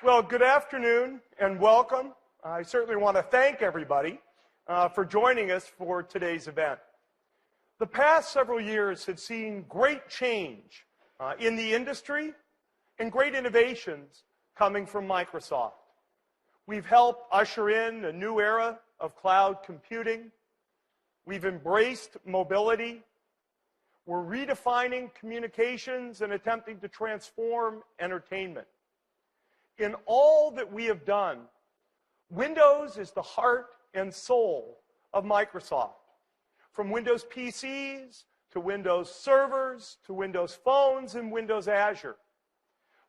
Well, good afternoon and welcome. I certainly want to thank everybody for joining us for today's event. The past several years have seen great change in the industry and great innovations coming from Microsoft. We've helped usher in a new era of cloud computing. We've embraced mobility. We're redefining communications and attempting to transform entertainment. In all that we have done, Windows is the heart and soul of Microsoft. From Windows PCs to Windows servers to Windows phones and Windows Azure.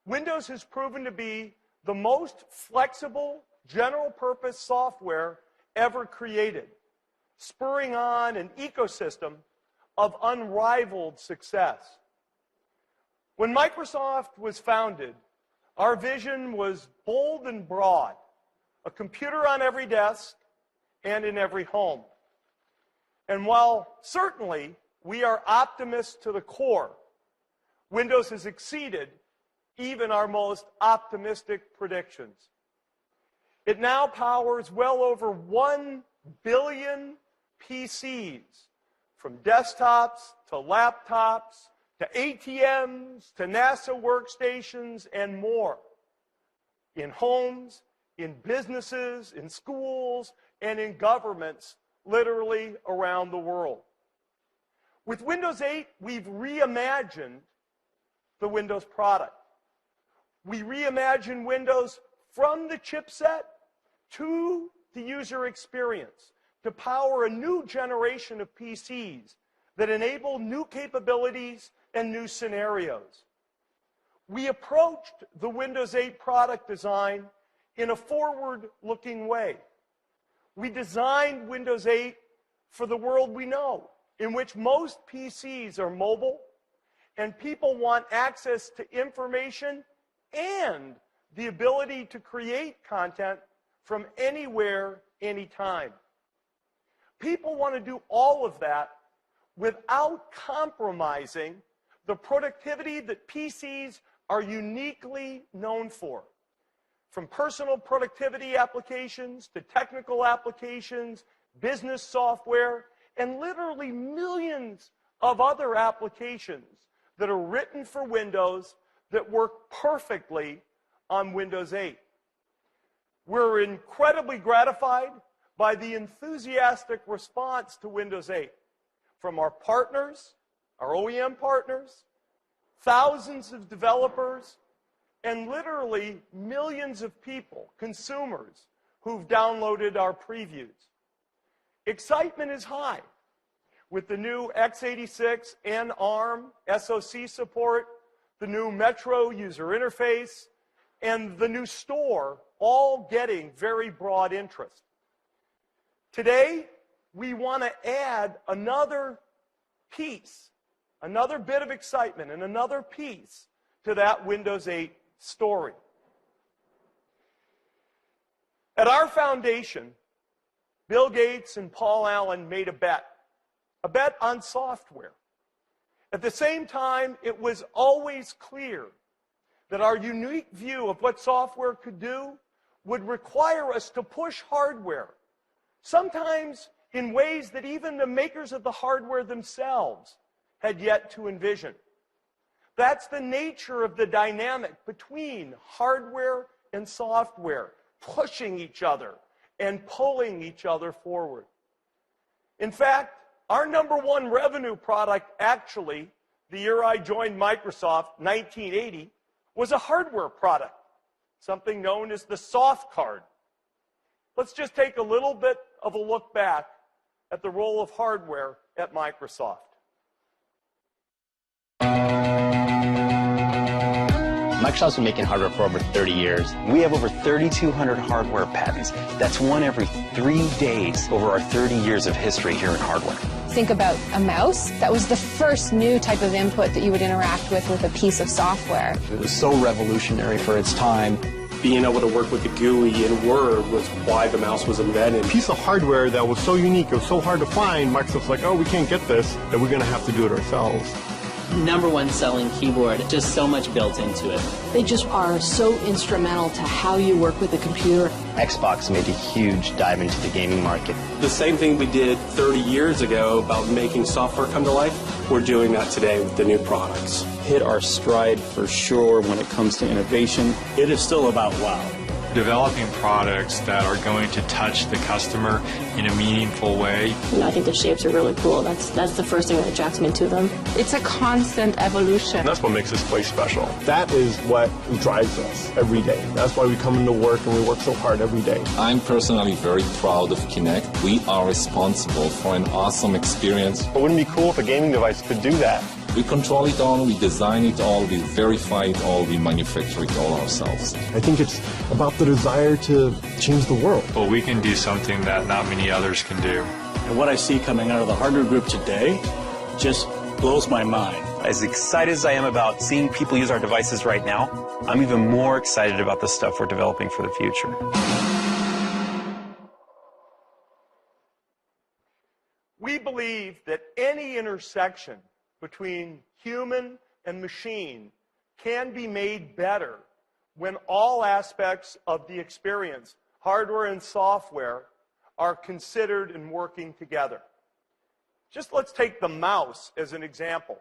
Windows has proven to be the most flexible, general-purpose software ever created, spurring on an ecosystem of unrivaled success. When Microsoft was founded, our vision was bold and broad, a computer on every desk and in every home. And while certainly we are optimists to the core, Windows has exceeded even our most optimistic predictions. It now powers well over 1 billion PCs, from desktops to laptops to ATMs to NASA workstations and more, in homes, in businesses, in schools, and in governments literally around the world. With Windows 8, we've reimagined the Windows product. We reimagine Windows from the chipset to the user experience to power a new generation of PCs that enable new capabilities and new scenarios. We approached the Windows 8 product design in a forward-looking way. We designed Windows 8 for the world we know, in which most PCs are mobile and people want access to information and the ability to create content from anywhere, anytime. People want to do all of that without compromising the productivity that PCs are uniquely known for. From personal productivity applications to technical applications, business software, and literally millions of other applications that are written for Windows that work perfectly on Windows 8. We're incredibly gratified by the enthusiastic response to Windows 8 from our partners, our OEM partners, thousands of developers, and literally millions of people, consumers, who've downloaded our previews. Excitement is high with the new x86 and ARM SoC support, the new Metro user interface, and the new store, all getting very broad interest. Today, we want to add another piece, another bit of excitement, and another piece to that Windows 8 story. At our foundation, Bill Gates and Paul Allen made a bet on software. At the same time, it was always clear that our unique view of what software could do would require us to push hardware, sometimes in ways that even the makers of the hardware themselves had yet to envision. That's the nature of the dynamic between hardware and software, pushing each other and pulling each other forward. In fact, our #1 revenue product, actually, the year I joined Microsoft, 1980, was a hardware product, something known as the soft card. Let's just take a little bit of a look back at the role of hardware at Microsoft. Microsoft's been making hardware for over 30 years. We have over 3,200 hardware patents. That's one every 3 days over our 30 years of history here in hardware. Think about a mouse. That was the first new type of input that you would interact with a piece of software. It was so revolutionary for its time. Being able to work with the GUI in Word was why the mouse was invented. A piece of hardware that was so unique, it was so hard to find, Microsoft's like, oh, we can't get this, then we're going to have to do it ourselves. #1 selling keyboard, just so much built into it. They just are so instrumental to how you work with a computer. Xbox made a huge dive into the gaming market. The same thing we did 30 years ago about making software come to life, we're doing that today with the new products. Hit our stride for sure when it comes to innovation. It is still about wow. Developing products that are going to touch the customer in a meaningful way. I think the shapes are really cool. That's the first thing that attracts me to them. It's a constant evolution. That's what makes this place special. That is what drives us every day. That's why we come into work and we work so hard every day. I'm personally very proud of Kinect. We are responsible for an awesome experience. But wouldn't it be cool if a gaming device could do that? We control it all, we design it all, we verify it all, we manufacture it all ourselves. I think it's about the desire to change the world. But we can do something that not many others can do. And what I see coming out of the hardware group today just blows my mind. As excited as I am about seeing people use our devices right now, I'm even more excited about the stuff we're developing for the future. We believe that any intersection between human and machine can be made better when all aspects of the experience, hardware and software, are considered and working together. Just let's take the mouse as an example.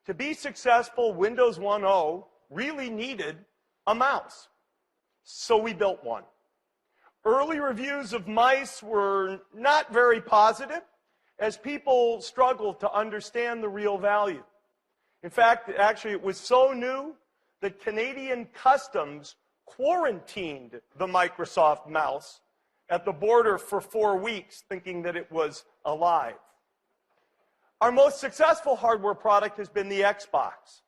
To be successful, Windows 1.0 really needed a mouse. So we built one. Early reviews of mice were not very positive, as people struggled to understand the real value. In fact, actually, it was so new that Canadian Customs quarantined the Microsoft mouse at the border for 4 weeks, thinking that it was alive. Our most successful hardware product has been the Xbox.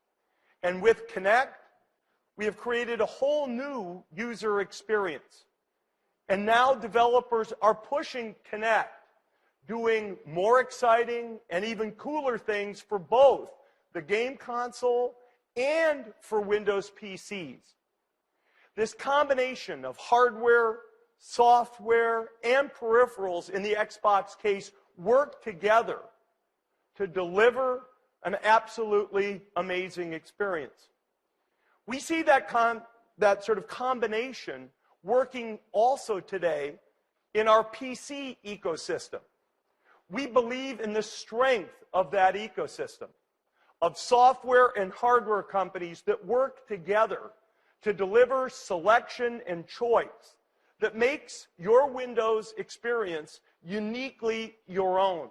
And with Kinect, we have created a whole new user experience. And now developers are pushing Kinect, doing more exciting and even cooler things for both the game console and for Windows PCs. This combination of hardware, software, and peripherals in the Xbox case work together to deliver an absolutely amazing experience. We see that sort of combination working also today in our PC ecosystem. We believe in the strength of that ecosystem, of software and hardware companies that work together to deliver selection and choice that makes your Windows experience uniquely your own.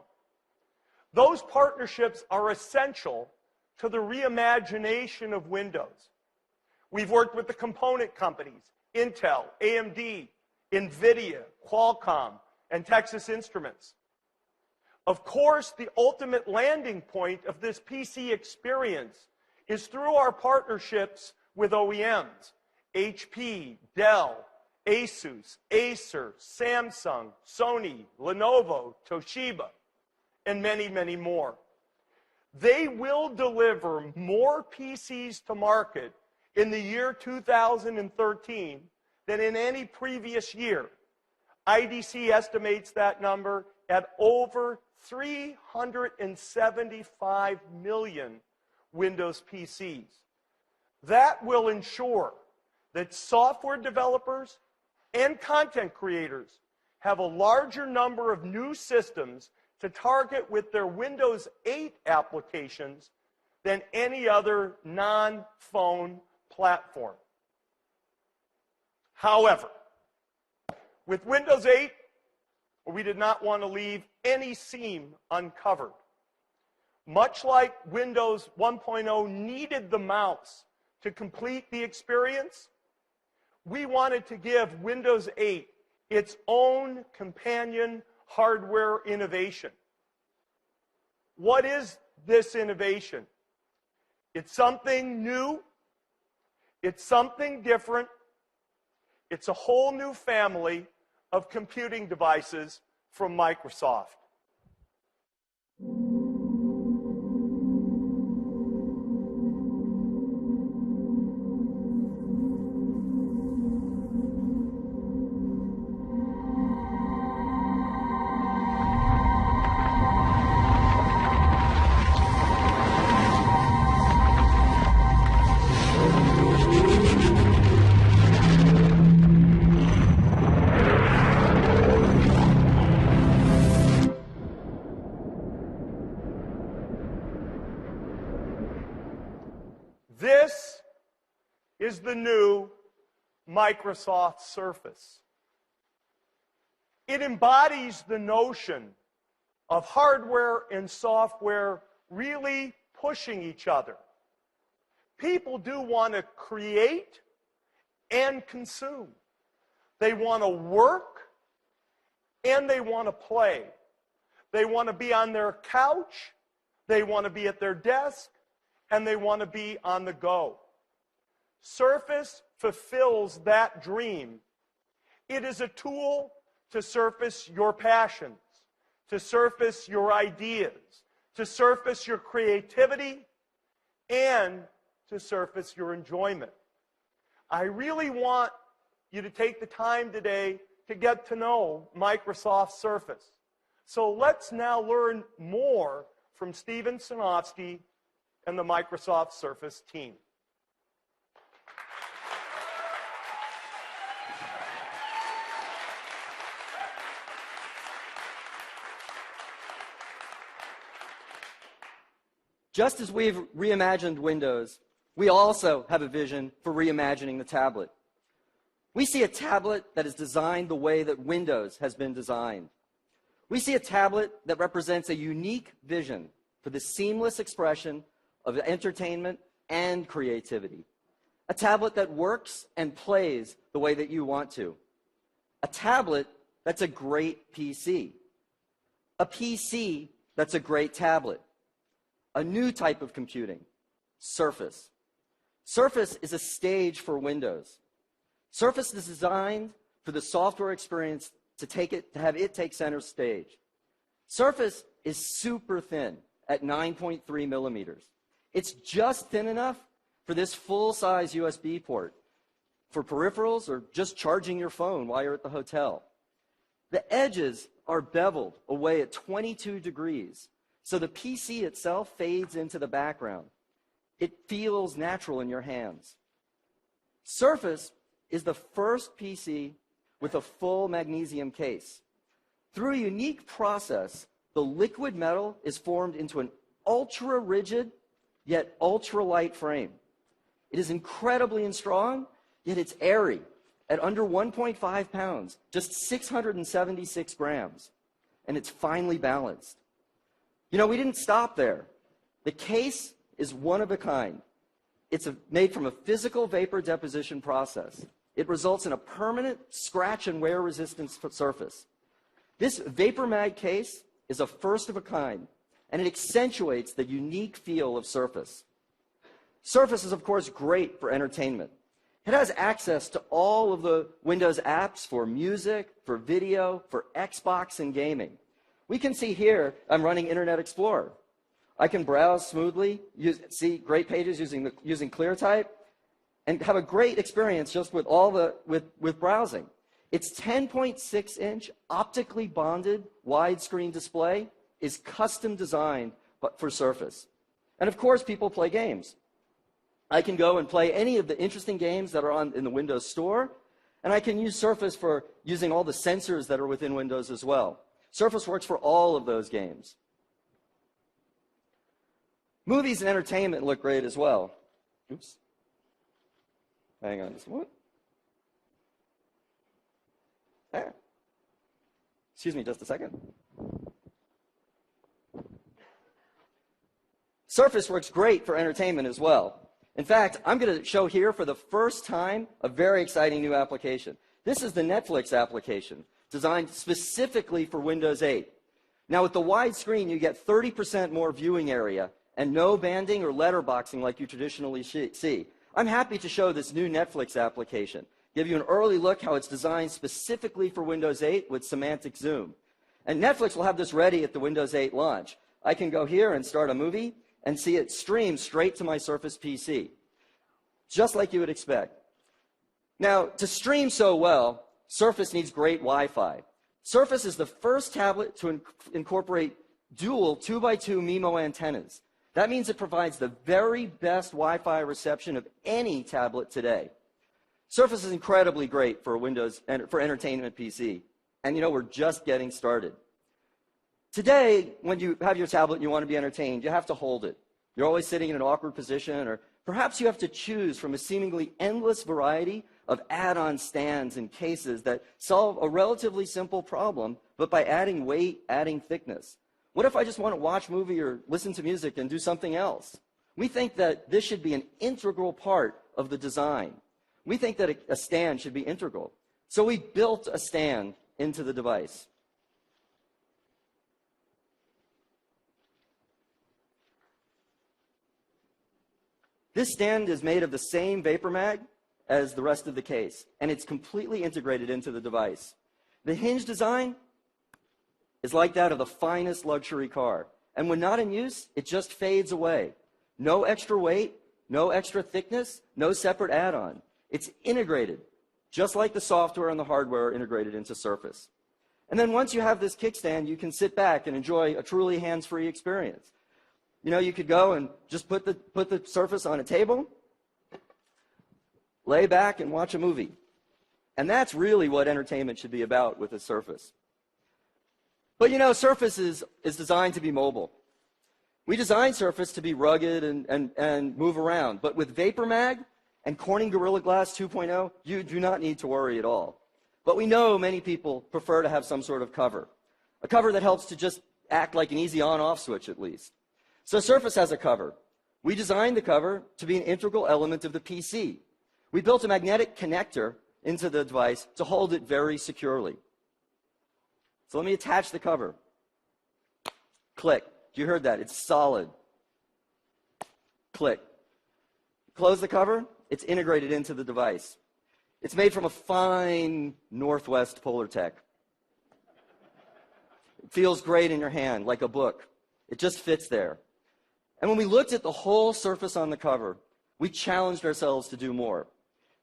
Those partnerships are essential to the reimagination of Windows. We've worked with the component companies, Intel, AMD, NVIDIA, Qualcomm, and Texas Instruments. Of course, the ultimate landing point of this PC experience is through our partnerships with OEMs, HP, Dell, Asus, Acer, Samsung, Sony, Lenovo, Toshiba, and many, many more. They will deliver more PCs to market in the year 2013 than in any previous year. IDC estimates that number at over 375 million Windows PCs. That will ensure that software developers and content creators have a larger number of new systems to target with their Windows 8 applications than any other non-phone platform. However, with Windows 8, we did not want to leave any seam uncovered. Much like Windows 1.0 needed the mouse to complete the experience, we wanted to give Windows 8 its own companion hardware innovation. What is this innovation? It's something new. It's something different. It's a whole new family of computing devices from Microsoft. is the new Microsoft Surface. It embodies the notion of hardware and software really pushing each other. People do want to create and consume. They want to work and they want to play. They want to be on their couch, they want to be at their desk, and they want to be on the go. Surface fulfills that dream. It is a tool to surface your passions, to surface your ideas, to surface your creativity, and to surface your enjoyment. I really want you to take the time today to get to know Microsoft Surface. So let's now learn more from Steven Sinofsky and the Microsoft Surface team. Just as we've reimagined Windows, we also have a vision for reimagining the tablet. We see a tablet that is designed the way that Windows has been designed. We see a tablet that represents a unique vision for the seamless expression of entertainment and creativity. A tablet that works and plays the way that you want to. A tablet that's a great PC. A PC that's a great tablet. A new type of computing, Surface. Surface is a stage for Windows. Surface is designed for the software experience to have it take center stage. Surface is super thin at 9.3 millimeters. It's just thin enough for this full-size USB port, for peripherals or just charging your phone while you're at the hotel. The edges are beveled away at 22 degrees, so the PC itself fades into the background. It feels natural in your hands. Surface is the first PC with a full magnesium case. Through a unique process, the liquid metal is formed into an ultra-rigid, yet ultra-light frame. It is incredibly strong, yet it's airy, at under 1.5 pounds, just 676 grams, and it's finely balanced. You know, we didn't stop there. The case is one of a kind. It's made from a physical vapor deposition process. It results in a permanent scratch and wear resistant surface. This vapor mag case is a first of a kind, and it accentuates the unique feel of Surface. Surface is, of course, great for entertainment. It has access to all of the Windows apps for music, for video, for Xbox and gaming. We can see here, I'm running Internet Explorer. I can browse smoothly, see great pages using ClearType, and have a great experience just with with browsing. Its 10.6-inch optically bonded widescreen display is custom designed for Surface. And of course, people play games. I can go and play any of the interesting games that are in the Windows Store, and I can use Surface for using all the sensors that are within Windows as well. Surface works for all of those games. Movies and entertainment look great as well. Oops. Hang on just a moment. There. Excuse me just a second. Surface works great for entertainment as well. In fact, I'm going to show here for the first time a very exciting new application. This is the Netflix application, designed specifically for Windows 8. Now, with the wide screen, you get 30% more viewing area and no banding or letterboxing like you traditionally see. I'm happy to show this new Netflix application, give you an early look how it's designed specifically for Windows 8 with semantic zoom. And Netflix will have this ready at the Windows 8 launch. I can go here and start a movie and see it stream straight to my Surface PC, just like you would expect. Now, to stream so well, Surface needs great Wi-Fi. Surface is the first tablet to incorporate dual 2x2 MIMO antennas. That means it provides the very best Wi-Fi reception of any tablet today. Surface is incredibly great for Windows and for entertainment PC. And you know, we're just getting started. Today, when you have your tablet and you want to be entertained, you have to hold it. You're always sitting in an awkward position, or Perhaps you have to choose from a seemingly endless variety of add-on stands and cases that solve a relatively simple problem, but by adding weight, adding thickness. What if I just want to watch a movie or listen to music and do something else? We think that this should be an integral part of the design. We think that a stand should be integral. So we built a stand into the device. This stand is made of the same vapor mag as the rest of the case, and it's completely integrated into the device. The hinge design is like that of the finest luxury car, and when not in use, it just fades away. No extra weight, no extra thickness, no separate add-on. It's integrated, just like the software and the hardware are integrated into Surface. And then once you have this kickstand, you can sit back and enjoy a truly hands-free experience. You know, you could go and just put the Surface on a table, lay back and watch a movie. And that's really what entertainment should be about with a Surface. But you know, Surface is designed to be mobile. We designed Surface to be rugged and move around. But with Vapor Mag and Corning Gorilla Glass 2.0, you do not need to worry at all. But we know many people prefer to have some sort of cover. A cover that helps to just act like an easy on-off switch at least. So Surface has a cover. We designed the cover to be an integral element of the PC. We built a magnetic connector into the device to hold it very securely. So let me attach the cover. Click. You heard that. It's solid. Click. Close the cover. It's integrated into the device. It's made from a fine Northwest Polartec. It feels great in your hand, like a book. It just fits there. And when we looked at the whole surface on the cover, we challenged ourselves to do more.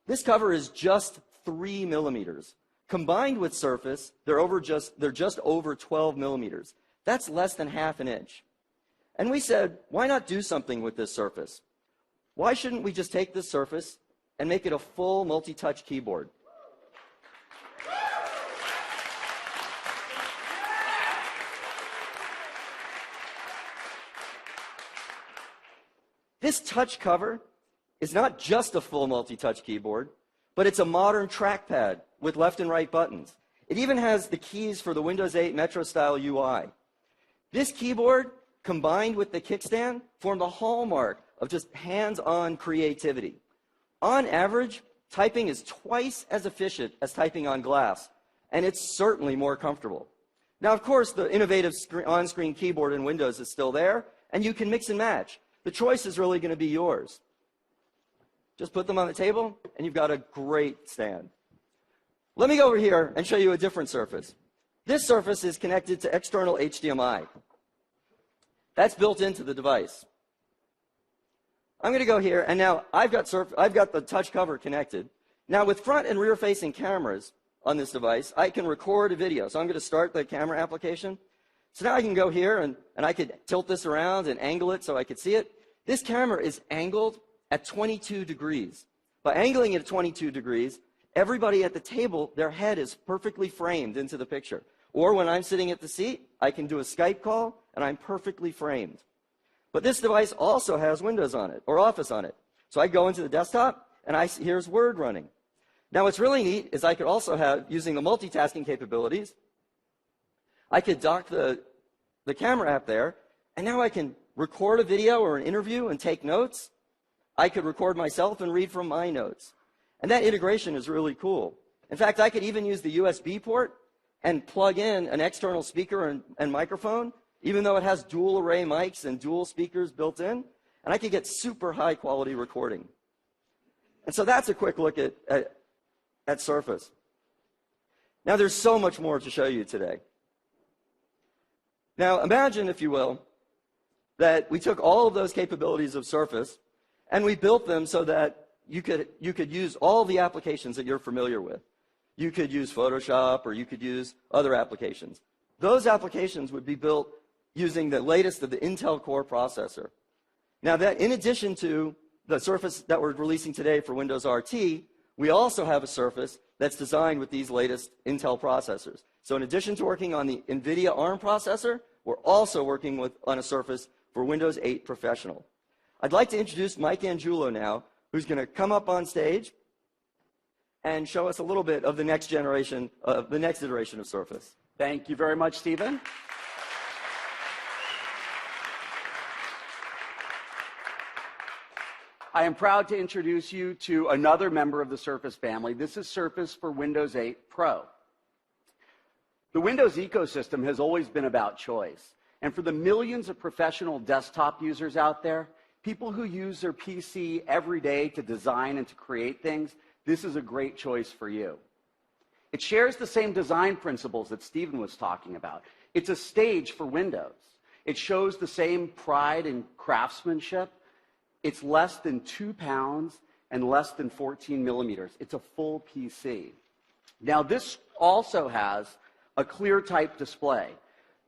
This cover is just 3 millimeters. Combined with Surface, they're just over 12 millimeters. That's less than half an inch. And we said, why not do something with this Surface? Why shouldn't we just take this Surface and make it a full multi-touch keyboard? This touch cover is not just a full multi-touch keyboard, but it's a modern trackpad with left and right buttons. It even has the keys for the Windows 8 Metro-style UI. This keyboard, combined with the kickstand, form the hallmark of just hands-on creativity. On average, typing is twice as efficient as typing on glass, and it's certainly more comfortable. Now, of course, the innovative on-screen keyboard in Windows is still there, and you can mix and match. The choice is really going to be yours. Just put them on the table, and you've got a great stand. Let me go over here and show you a different Surface. This Surface is connected to external HDMI. That's built into the device. I'm going to go here, and now I've got the touch cover connected. Now, with front and rear-facing cameras on this device, I can record a video. So I'm going to start the camera application. So now I can go here, and I could tilt this around and angle it so I could see it. This camera is angled at 22 degrees. By angling it at 22 degrees, everybody at the table, their head is perfectly framed into the picture. Or when I'm sitting at the seat, I can do a Skype call, and I'm perfectly framed. But this device also has Windows on it, or Office on it. So I go into the desktop, and here's Word running. Now what's really neat is I could also have, using the multitasking capabilities, I could dock the camera app there, and now I can record a video or an interview and take notes. I could record myself and read from my notes. And that integration is really cool. In fact, I could even use the USB port and plug in an external speaker and microphone, even though it has dual array mics and dual speakers built in, and I could get super high quality recording. And so that's a quick look at Surface. Now there's so much more to show you today. Now imagine, if you will, that we took all of those capabilities of Surface and we built them so that you could use all the applications that you're familiar with. You could use Photoshop, or you could use other applications. Those applications would be built using the latest of the Intel Core processor. Now, that in addition to the Surface that we're releasing today for Windows RT, we also have a Surface that's designed with these latest Intel processors. So in addition to working on the NVIDIA ARM processor, we're also working on a Surface for Windows 8 Professional. I'd like to introduce Mike Angiulo now, who's going to come up on stage and show us a little bit of the next generation, the next iteration of Surface. Thank you very much, Stephen. I am proud to introduce you to another member of the Surface family. This is Surface for Windows 8 Pro. The Windows ecosystem has always been about choice. And for the millions of professional desktop users out there, people who use their PC every day to design and to create things, this is a great choice for you. It shares the same design principles that Stephen was talking about. It's a stage for Windows. It shows the same pride and craftsmanship. It's less than 2 pounds and less than 14 millimeters. It's a full PC. Now, this also has a ClearType display.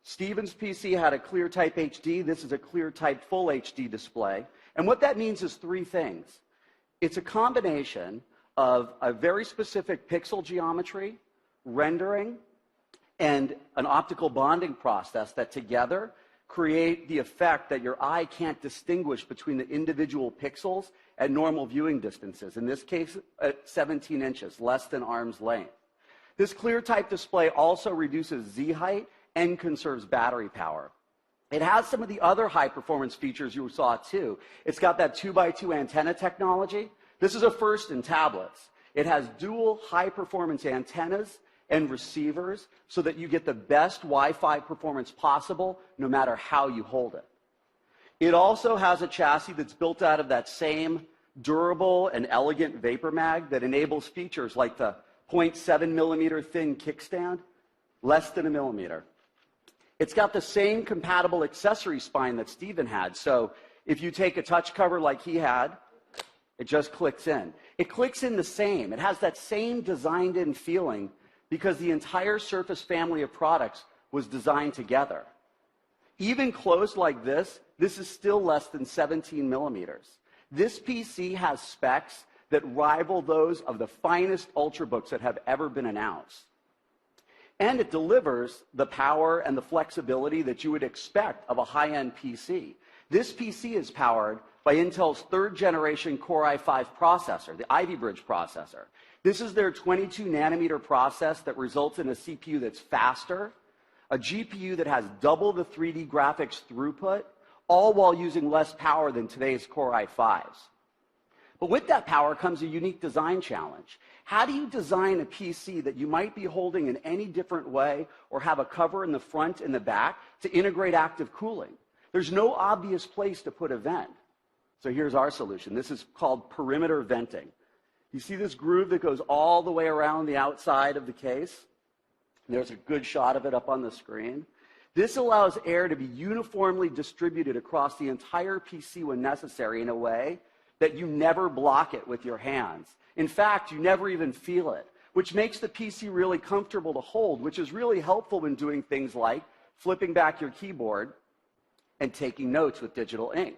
Stephen's PC had a ClearType HD. This is a ClearType Full HD display. And what that means is 3 things. It's a combination of a very specific pixel geometry, rendering, and an optical bonding process that together create the effect that your eye can't distinguish between the individual pixels at normal viewing distances, in this case at 17 inches, less than arm's length. This ClearType display also reduces Z height and conserves battery power. It has some of the other high-performance features you saw too. It's got that 2x2 antenna technology. This is a first in tablets. It has dual high-performance antennas and receivers so that you get the best Wi-Fi performance possible no matter how you hold it. It also has a chassis that's built out of that same durable and elegant vapor mag that enables features like the 0.7 millimeter thin kickstand, less than a millimeter. It's got the same compatible accessory spine that Stephen had. So if you take a touch cover like he had, it just clicks in. It clicks in the same. It has that same designed-in feeling because the entire Surface family of products was designed together. Even closed like this is still less than 17 millimeters. This PC has specs that rival those of the finest Ultrabooks that have ever been announced. And it delivers the power and the flexibility that you would expect of a high-end PC. This PC is powered by Intel's 3rd generation Core i5 processor, the Ivy Bridge processor. This is their 22 nanometer process that results in a CPU that's faster, a GPU that has double the 3D graphics throughput, all while using less power than today's Core i5s. But with that power comes a unique design challenge. How do you design a PC that you might be holding in any different way or have a cover in the front and the back to integrate active cooling? There's no obvious place to put a vent. So here's our solution. This is called perimeter venting. You see this groove that goes all the way around the outside of the case? There's a good shot of it up on the screen. This allows air to be uniformly distributed across the entire PC when necessary in a way that you never block it with your hands. In fact, you never even feel it, which makes the PC really comfortable to hold, which is really helpful when doing things like flipping back your keyboard and taking notes with digital ink.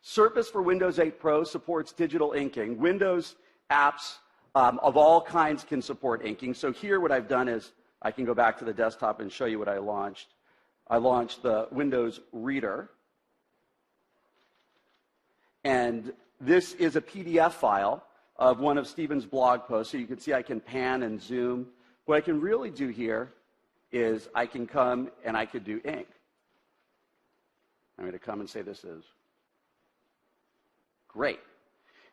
Surface for Windows 8 Pro supports digital inking. Windows apps of all kinds can support inking. So here what I've done is I can go back to the desktop and show you what I launched. I launched the Windows Reader. And this is a PDF file of one of Stephen's blog posts. So you can see I can pan and zoom. What I can really do here is I can come and I could do ink. I'm going to come and say this is great.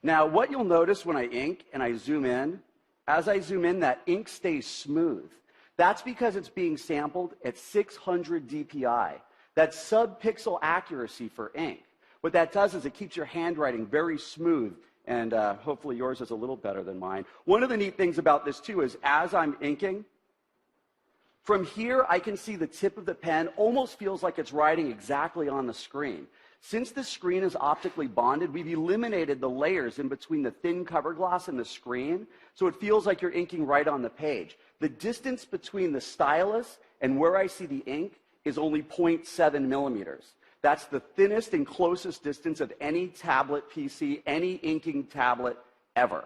Now, what you'll notice when I ink and I zoom in, as I zoom in, that ink stays smooth. That's because it's being sampled at 600 DPI. That's sub-pixel accuracy for ink. What that does is it keeps your handwriting very smooth, and hopefully yours is a little better than mine. One of the neat things about this, too, is as I'm inking, from here I can see the tip of the pen almost feels like it's writing exactly on the screen. Since the screen is optically bonded, we've eliminated the layers in between the thin cover glass and the screen, so it feels like you're inking right on the page. The distance between the stylus and where I see the ink is only 0.7 millimeters. That's the thinnest and closest distance of any tablet PC, any inking tablet ever.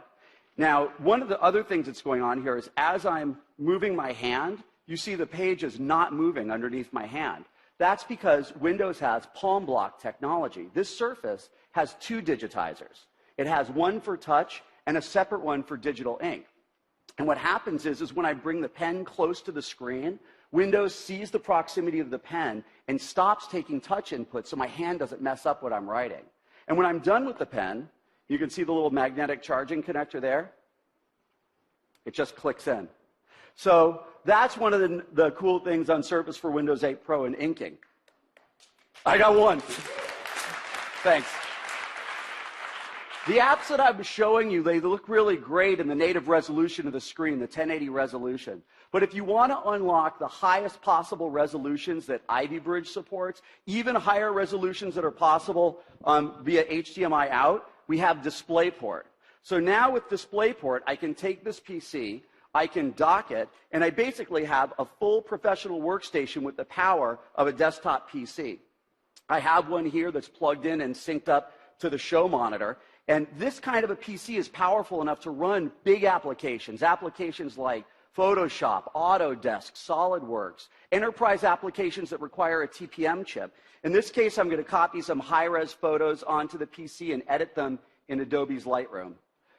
Now, one of the other things that's going on here is as I'm moving my hand, you see the page is not moving underneath my hand. That's because Windows has palm block technology. This Surface has 2 digitizers. It has one for touch and a separate one for digital ink. And what happens is when I bring the pen close to the screen, Windows sees the proximity of the pen and stops taking touch input so my hand doesn't mess up what I'm writing. And when I'm done with the pen, you can see the little magnetic charging connector there. It just clicks in. So that's one of the cool things on Surface for Windows 8 Pro and inking. I got one. Thanks. The apps that I'm showing you, they look really great in the native resolution of the screen, the 1080 resolution. But if you want to unlock the highest possible resolutions that Ivy Bridge supports, even higher resolutions that are possible via HDMI out, we have DisplayPort. So now with DisplayPort, I can take this PC, I can dock it, and I basically have a full professional workstation with the power of a desktop PC. I have one here that's plugged in and synced up to the show monitor. And this kind of a PC is powerful enough to run big applications, applications like Photoshop, Autodesk, SolidWorks, enterprise applications that require a TPM chip. In this case, I'm going to copy some high-res photos onto the PC and edit them in Adobe's Lightroom.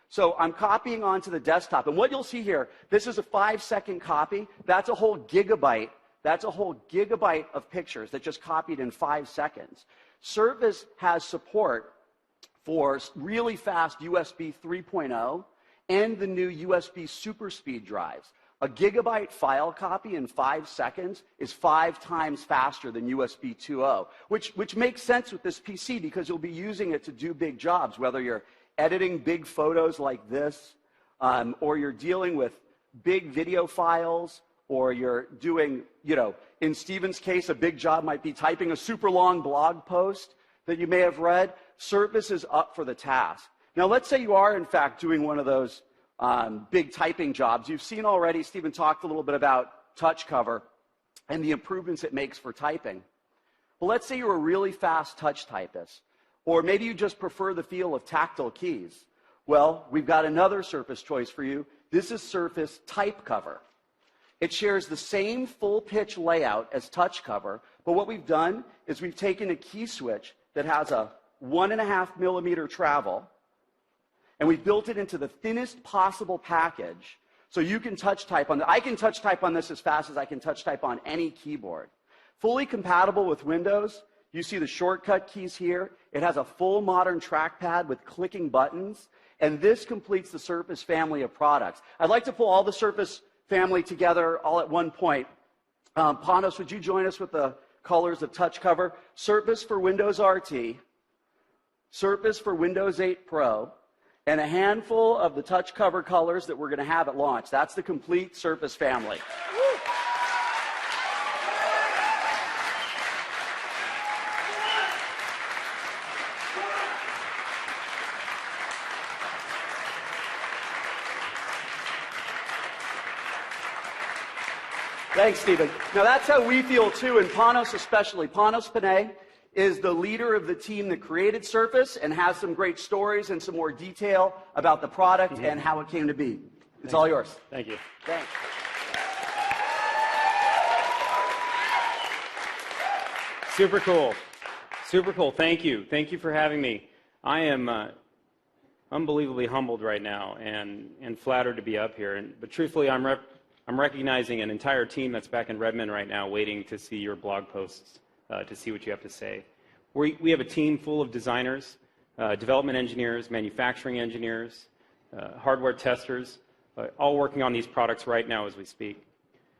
So I'm copying onto the desktop. And what you'll see here, this is a 5-second copy. That's a whole gigabyte. That's a whole gigabyte of pictures that just copied in 5 seconds. Surface has support for really fast USB 3.0 and the new USB super speed drives. A gigabyte file copy in 5 seconds is 5 times faster than USB 2.0, which makes sense with this PC because you'll be using it to do big jobs, whether you're editing big photos like this, or you're dealing with big video files, or you're doing, in Stephen's case, a big job might be typing a super long blog post that you may have read. Surface is up for the task. Now, let's say you are, in fact, doing one of those big typing jobs. You've seen already, Stephen talked a little bit about touch cover and the improvements it makes for typing. Well, let's say you're a really fast touch typist, or maybe you just prefer the feel of tactile keys. Well, we've got another Surface choice for you. This is Surface Type Cover. It shares the same full-pitch layout as touch cover, but what we've done is we've taken a key switch that has a 1.5 millimeter travel, and we've built it into the thinnest possible package, so you can touch type on I can touch type on this as fast as I can touch type on any keyboard. Fully compatible with Windows. You see the shortcut keys here. It has a full modern trackpad with clicking buttons, and this completes the Surface family of products. I'd like to pull all the Surface family together all at one point. Panos, would you join us with the colors of touch cover? Surface for Windows RT, Surface for Windows 8 Pro, and a handful of the touch cover colors that we're going to have at launch. That's the complete Surface family. Thanks, Stephen. Now, that's how we feel, too, and Panos especially. Panos Panay is the leader of the team that created Surface and has some great stories and some more detail about the product and how it came to be. It's all yours. Thank you. Thanks. Super cool. Super cool. Thank you. Thank you for having me. I am unbelievably humbled right now and flattered to be up here. But truthfully, I'm recognizing an entire team that's back in Redmond right now waiting to see your blog posts, to see what you have to say. We have a team full of designers, development engineers, manufacturing engineers, hardware testers, all working on these products right now as we speak.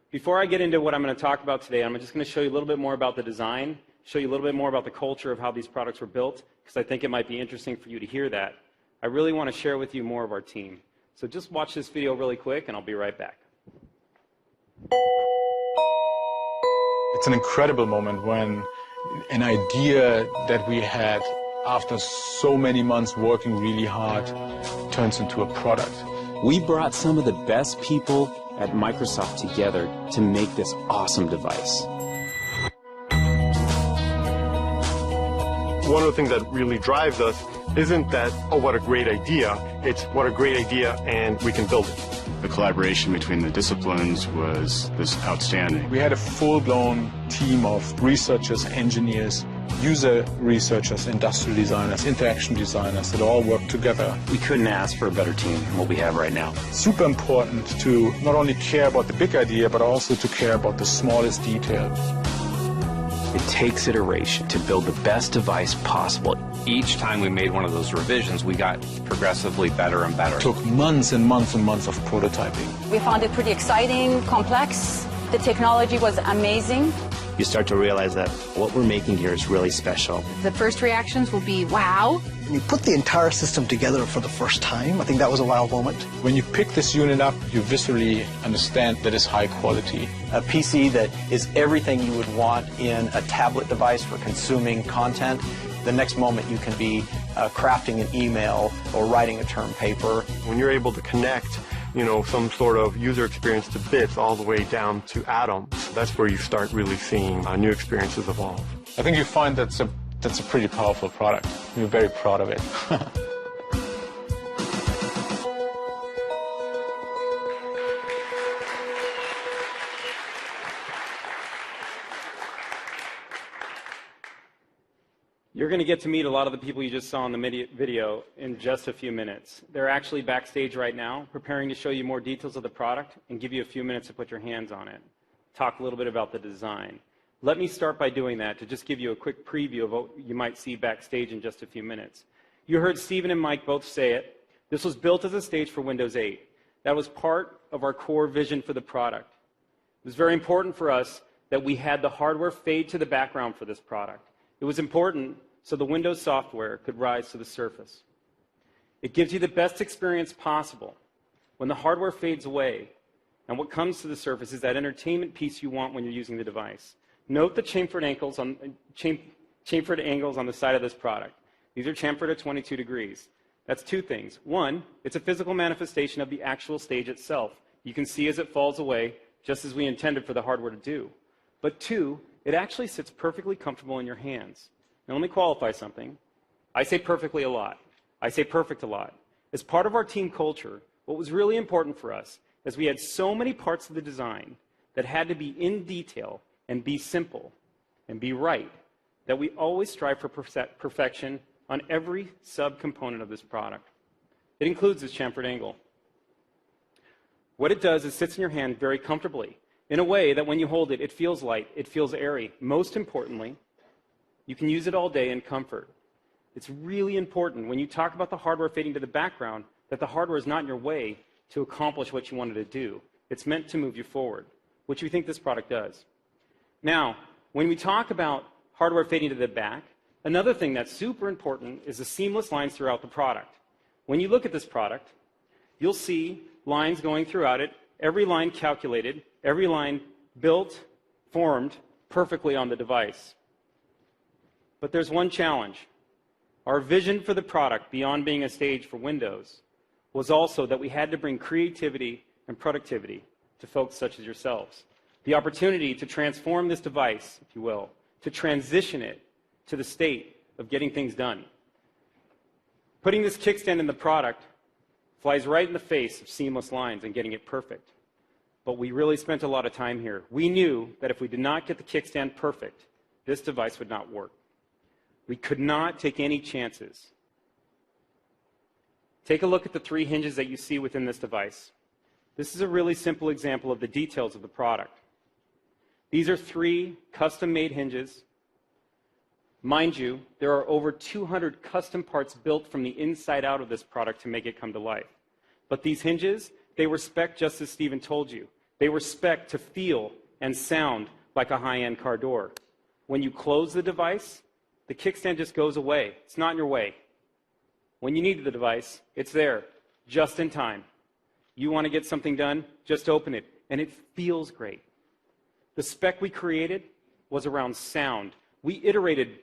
Before I get into what I'm going to talk about today, I'm just going to show you a little bit more about the design, show you a little bit more about the culture of how these products were built, because I think it might be interesting for you to hear that. I really want to share with you more of our team. So just watch this video really quick, and I'll be right back. It's an incredible moment when an idea that we had after so many months working really hard turns into a product. We brought some of the best people at Microsoft together to make this awesome device. One of the things that really drives us isn't that, oh, what a great idea. It's what a great idea and we can build it. The collaboration between the disciplines was outstanding. We had a full-blown team of researchers, engineers, user researchers, industrial designers, interaction designers that all work together. We couldn't ask for a better team than what we have right now. Super important to not only care about the big idea, but also to care about the smallest details. It takes iteration to build the best device possible. Each time we made one of those revisions, we got progressively better and better. It took months and months and months of prototyping. We found it pretty exciting, complex. The technology was amazing. You start to realize that what we're making here is really special. The first reactions will be, wow. When you put the entire system together for the first time, I think that was a wow moment. When you pick this unit up, you viscerally understand that it's high quality. A PC that is everything you would want in a tablet device for consuming content. The next moment you can be crafting an email or writing a term paper. When you're able to connect, some sort of user experience to bits all the way down to atoms, that's where you start really seeing new experiences evolve. I think you find that's a pretty powerful product. We're very proud of it. You're going to get to meet a lot of the people you just saw in the video in just a few minutes. They're actually backstage right now, preparing to show you more details of the product and give you a few minutes to put your hands on it. Talk a little bit about the design. Let me start by doing that to just give you a quick preview of what you might see backstage in just a few minutes. You heard Stephen and Mike both say it. This was built as a stage for Windows 8. That was part of our core vision for the product. It was very important for us that we had the hardware fade to the background for this product. It was important so the Windows software could rise to the surface. It gives you the best experience possible when the hardware fades away, and what comes to the surface is that entertainment piece you want when you're using the device. Note the chamfered angles on the side of this product. These are chamfered at 22 degrees. That's two things. One, it's a physical manifestation of the actual stage itself. You can see as it falls away, just as we intended for the hardware to do. But two, it actually sits perfectly comfortable in your hands. Now let me qualify something. I say perfectly a lot. I say perfect a lot. As part of our team culture, what was really important for us is we had so many parts of the design that had to be in detail and be simple and be right that we always strive for perfection on every subcomponent of this product. It includes this chamfered angle. What it does is sits in your hand very comfortably in a way that when you hold it, it feels light, it feels airy. Most importantly, you can use it all day in comfort. It's really important when you talk about the hardware fading to the background that the hardware is not in your way to accomplish what you wanted to do. It's meant to move you forward, which we think this product does. Now, when we talk about hardware fading to the back, another thing that's super important is the seamless lines throughout the product. When you look at this product, you'll see lines going throughout it, every line calculated, every line built, formed perfectly on the device. But there's one challenge. Our vision for the product, beyond being a stage for Windows, was also that we had to bring creativity and productivity to folks such as yourselves. The opportunity to transform this device, if you will, to transition it to the state of getting things done. Putting this kickstand in the product flies right in the face of seamless lines and getting it perfect. But we really spent a lot of time here. We knew that if we did not get the kickstand perfect, this device would not work. We could not take any chances. Take a look at the three hinges that you see within this device. This is a really simple example of the details of the product. These are three custom-made hinges. Mind you, there are over 200 custom parts built from the inside out of this product to make it come to life. But these hinges, they were spec'd just as Stephen told you. They were spec'd to feel and sound like a high-end car door. When you close the device, the kickstand just goes away. It's not in your way. When you need the device, it's there, just in time. You want to get something done, just open it, and it feels great. The spec we created was around sound. We iterated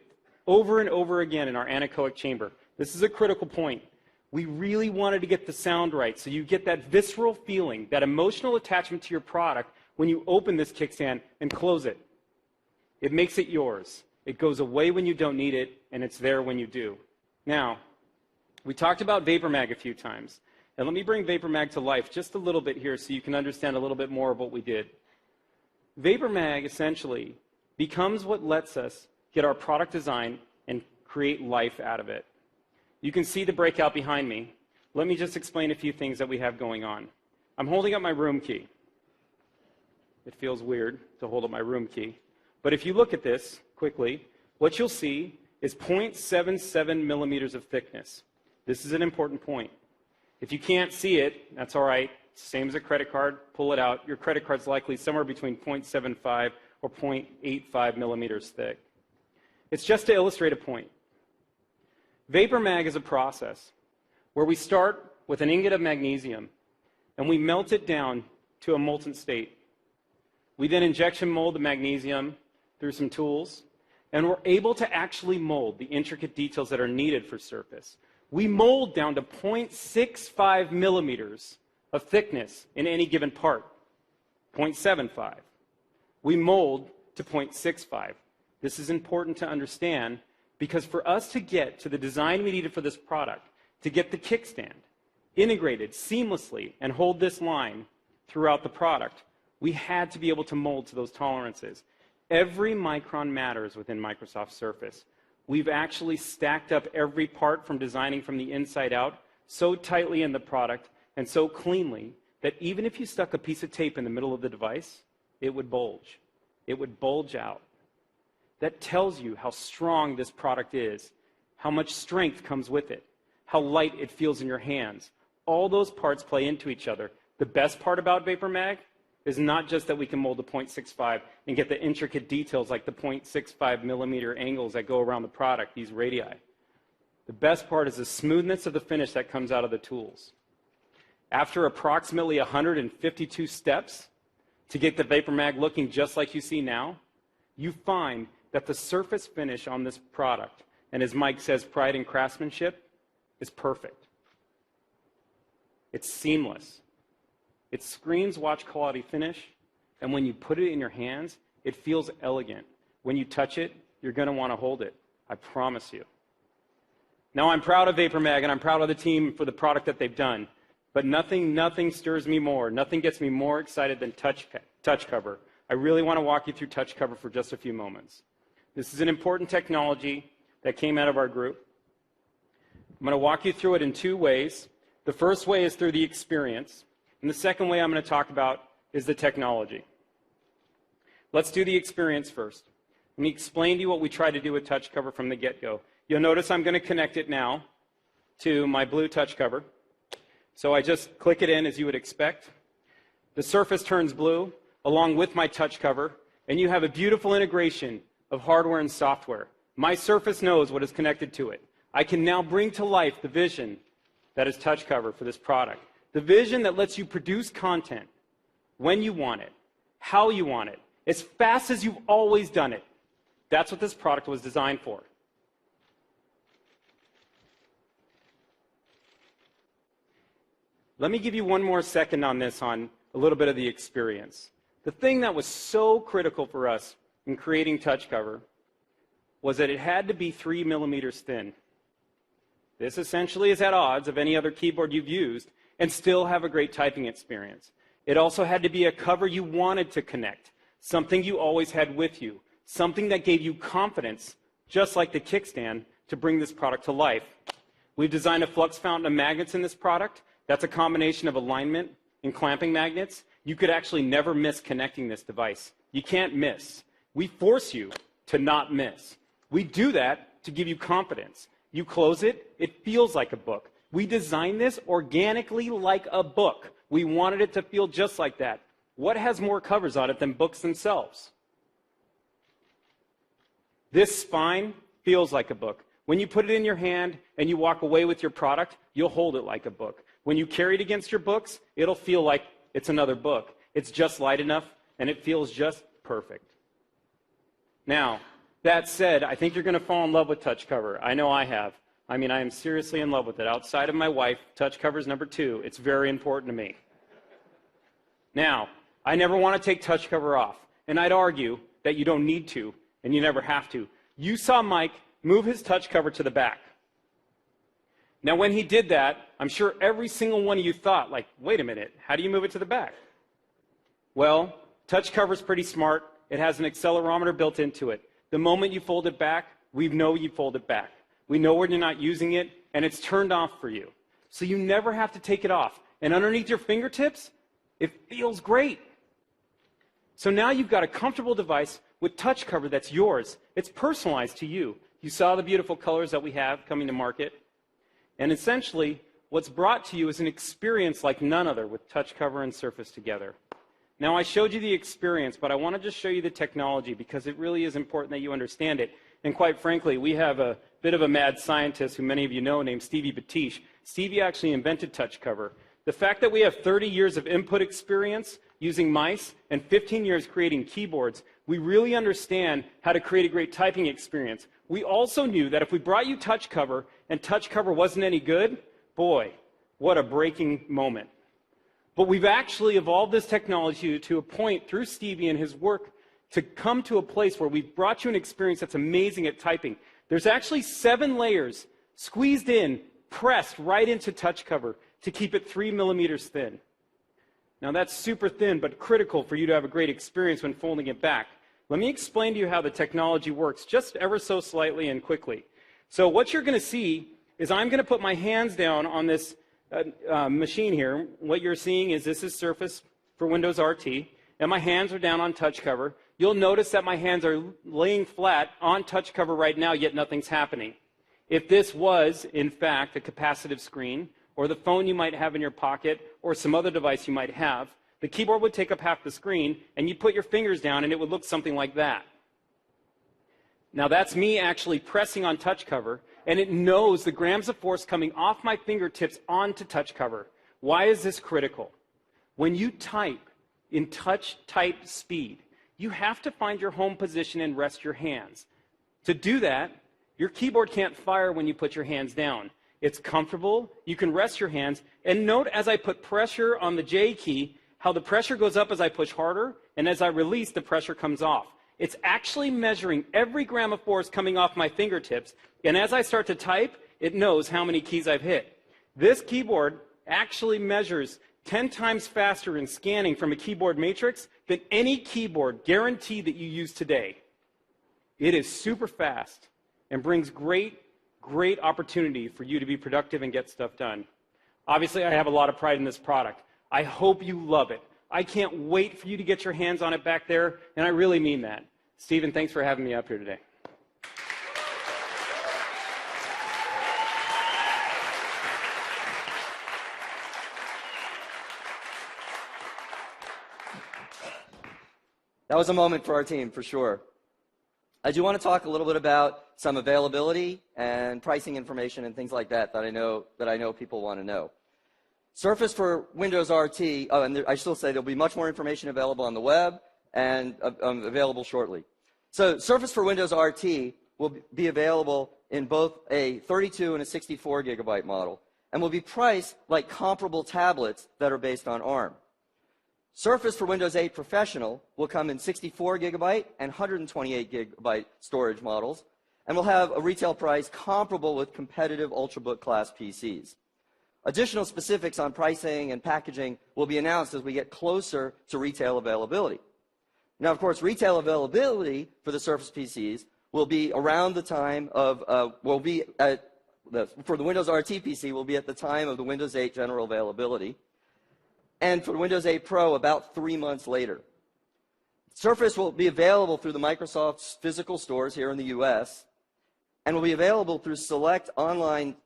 over and over again in our anechoic chamber. This is a critical point. We really wanted to get the sound right, so you get that visceral feeling, that emotional attachment to your product when you open this kickstand and close it. It makes it yours. It goes away when you don't need it, and it's there when you do. Now, we talked about VaporMag a few times, and let me bring VaporMag to life just a little bit here so you can understand a little bit more of what we did. VaporMag essentially becomes what lets us get our product design and create life out of it. You can see the breakout behind me. Let me just explain a few things that we have going on. I'm holding up my room key. It feels weird to hold up my room key. But if you look at this quickly, what you'll see is 0.77 millimeters of thickness. This is an important point. If you can't see it, that's all right. Same as a credit card, pull it out. Your credit card's likely somewhere between 0.75 or 0.85 millimeters thick. It's just to illustrate a point. Vapor Mag is a process where we start with an ingot of magnesium and we melt it down to a molten state. We then injection mold the magnesium through some tools, and we're able to actually mold the intricate details that are needed for surface. We mold down to 0.65 millimeters of thickness in any given part, 0.75. We mold to 0.65. This is important to understand because for us to get to the design we needed for this product, to get the kickstand integrated seamlessly and hold this line throughout the product, we had to be able to mold to those tolerances. Every micron matters within Microsoft Surface. We've actually stacked up every part from designing from the inside out so tightly in the product and so cleanly that even if you stuck a piece of tape in the middle of the device, it would bulge. It would bulge out. That tells you how strong this product is, how much strength comes with it, how light it feels in your hands. All those parts play into each other. The best part about Vapor Mag is not just that we can mold to 0.65 and get the intricate details like the 0.65 millimeter angles that go around the product, these radii. The best part is the smoothness of the finish that comes out of the tools. After approximately 152 steps to get the Vapor Mag looking just like you see now, you find that the surface finish on this product, and as Mike says, pride and craftsmanship, is perfect. It's seamless. It screams watch quality finish, and when you put it in your hands, it feels elegant. When you touch it, you're going to want to hold it. I promise you. Now, I'm proud of Vapor Mag, and I'm proud of the team for the product that they've done, but nothing stirs me more, nothing gets me more excited than touch cover. I really want to walk you through touch cover for just a few moments. This is an important technology that came out of our group. I'm going to walk you through it in two ways. The first way is through the experience. And the second way I'm going to talk about is the technology. Let's do the experience first. Let me explain to you what we try to do with touch cover from the get-go. You'll notice I'm going to connect it now to my blue touch cover. So I just click it in as you would expect. The surface turns blue along with my touch cover, and you have a beautiful integration of hardware and software. My surface knows what is connected to it. I can now bring to life the vision that is touch cover for this product. The vision that lets you produce content when you want it, how you want it, as fast as you've always done it. That's what this product was designed for. Let me give you one more second on this, on a little bit of the experience. The thing that was so critical for us in creating touch cover was that it had to be 3 millimeters thin. This essentially is at odds of any other keyboard you've used and still have a great typing experience. It also had to be a cover you wanted to connect, something you always had with you, something that gave you confidence, just like the kickstand, to bring this product to life. We've designed a flux fountain of magnets in this product. That's a combination of alignment and clamping magnets. You could actually never miss connecting this device. You can't miss. We force you to not miss. We do that to give you confidence. You close it, it feels like a book. We designed this organically like a book. We wanted it to feel just like that. What has more covers on it than books themselves? This spine feels like a book. When you put it in your hand and you walk away with your product, you'll hold it like a book. When you carry it against your books, it'll feel like it's another book. It's just light enough, and it feels just perfect. Now, that said, I think you're going to fall in love with touch cover. I know I have. I mean, I am seriously in love with it. Outside of my wife, touch cover is number 2. It's very important to me. Now, I never want to take touch cover off, and I'd argue that you don't need to, and you never have to. You saw Mike move his touch cover to the back. Now, when he did that, I'm sure every single one of you thought, like, wait a minute, how do you move it to the back? Well, touch cover is pretty smart. It has an accelerometer built into it. the moment you fold it back, we know you fold it back. We know when you're not using it, and it's turned off for you. So you never have to take it off. And underneath your fingertips, it feels great. So now you've got a comfortable device with touch cover that's yours. It's personalized to you. You saw the beautiful colors that we have coming to market. And essentially, what's brought to you is an experience like none other with touch cover and Surface together. Now, I showed you the experience, but I want to just show you the technology because it really is important that you understand it. And quite frankly, we have a bit of a mad scientist who many of you know named Stevie Batish. Stevie actually invented touch cover. The fact that we have 30 years of input experience using mice and 15 years creating keyboards, we really understand how to create a great typing experience. We also knew that if we brought you touch cover and touch cover wasn't any good, boy, what a breaking moment. But we've actually evolved this technology to a point through Stevie and his work to come to a place where we've brought you an experience that's amazing at typing. There's actually 7 layers squeezed in, pressed right into touch cover to keep it 3 millimeters thin. Now that's super thin, but critical for you to have a great experience when folding it back. Let me explain to you how the technology works just ever so slightly and quickly. So what you're going to see is I'm going to put my hands down on this machine here. What you're seeing is this is Surface for Windows RT, and my hands are down on touch cover. You'll notice that my hands are laying flat on touch cover right now, yet nothing's happening. If this was, in fact, a capacitive screen, or the phone you might have in your pocket, or some other device you might have, the keyboard would take up half the screen, and you'd put your fingers down, and it would look something like that. Now that's me actually pressing on touch cover, and it knows the grams of force coming off my fingertips onto touch cover. Why is this critical? When you type in touch type speed, you have to find your home position and rest your hands. To do that, your keyboard can't fire when you put your hands down. It's comfortable, you can rest your hands, and note as I put pressure on the J key, how the pressure goes up as I push harder, and as I release, the pressure comes off. It's actually measuring every gram of force coming off my fingertips, and as I start to type, it knows how many keys I've hit. This keyboard actually measures 10 times faster in scanning from a keyboard matrix than any keyboard guaranteed that you use today. It is super fast and brings great opportunity for you to be productive and get stuff done. Obviously, I have a lot of pride in this product. I hope you love it. I can't wait for you to get your hands on it back there, and I really mean that. Stephen, thanks for having me up here today. That was a moment for our team, for sure. I do want to talk a little bit about some availability and pricing information and things like that that I know people want to know. Surface for Windows RT, and I still say there'll be much more information available on the web and available shortly. So Surface for Windows RT will be available in both a 32 and a 64 gigabyte model and will be priced like comparable tablets that are based on ARM. Surface for Windows 8 Professional will come in 64 gigabyte and 128 gigabyte storage models and will have a retail price comparable with competitive Ultrabook class PCs. Additional specifics on pricing and packaging will be announced as we get closer to retail availability. Now, of course, retail availability for the Surface PCs will be around the time of, for the Windows RT PC will be at the time of the Windows 8 general availability. And for the Windows 8 Pro, about 3 months later. Surface will be available through the Microsoft's physical stores here in the US, and will be available through the select online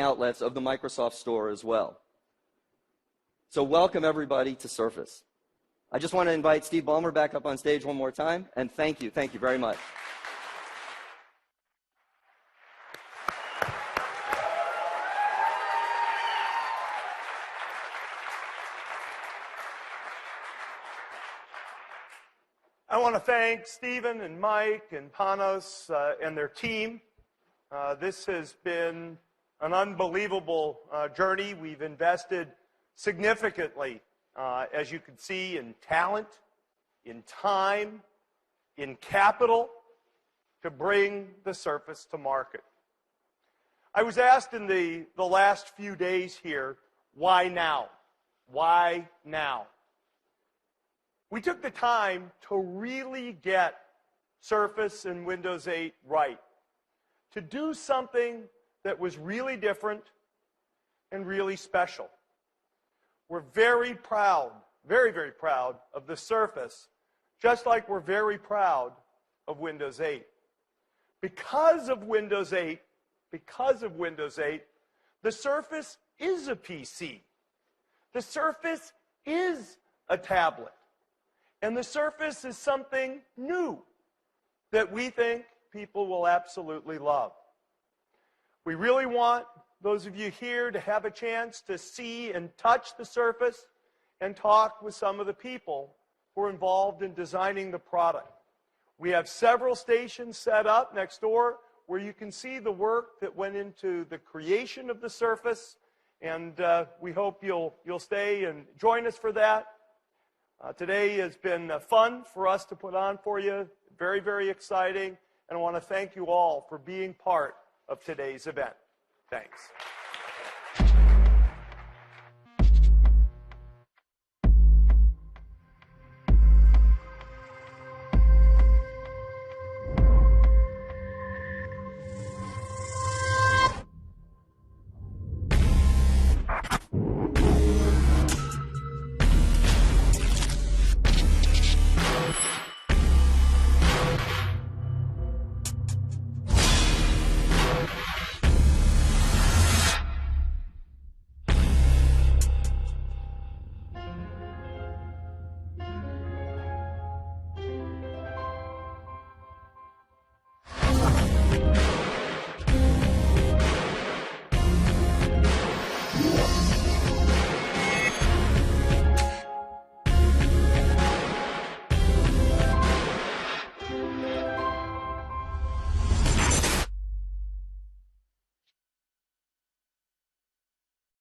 outlets of the Microsoft Store as well. So welcome everybody to Surface. I just want to invite Steve Ballmer back up on stage one more time, and thank you very much. I want to thank Stephen and Mike and Panos and their team. This has been an unbelievable journey. We've invested significantly, as you can see, in talent, in time, in capital to bring the Surface to market. I was asked in the last few days here, why now? Why now? We took the time to really get Surface and Windows 8 right, to do something that was really different and really special. We're very proud, very, very proud of the Surface, just like we're very proud of Windows 8. Because of Windows 8, the Surface is a PC. The Surface is a tablet. And the Surface is something new that we think people will absolutely love. We really want those of you here to have a chance to see and touch the Surface and talk with some of the people who are involved in designing the product. We have several stations set up next door where you can see the work that went into the creation of the Surface, and we hope you'll stay and join us for that. Today has been fun for us to put on for you, very, very exciting, and I want to thank you all for being part of today's event. Thanks.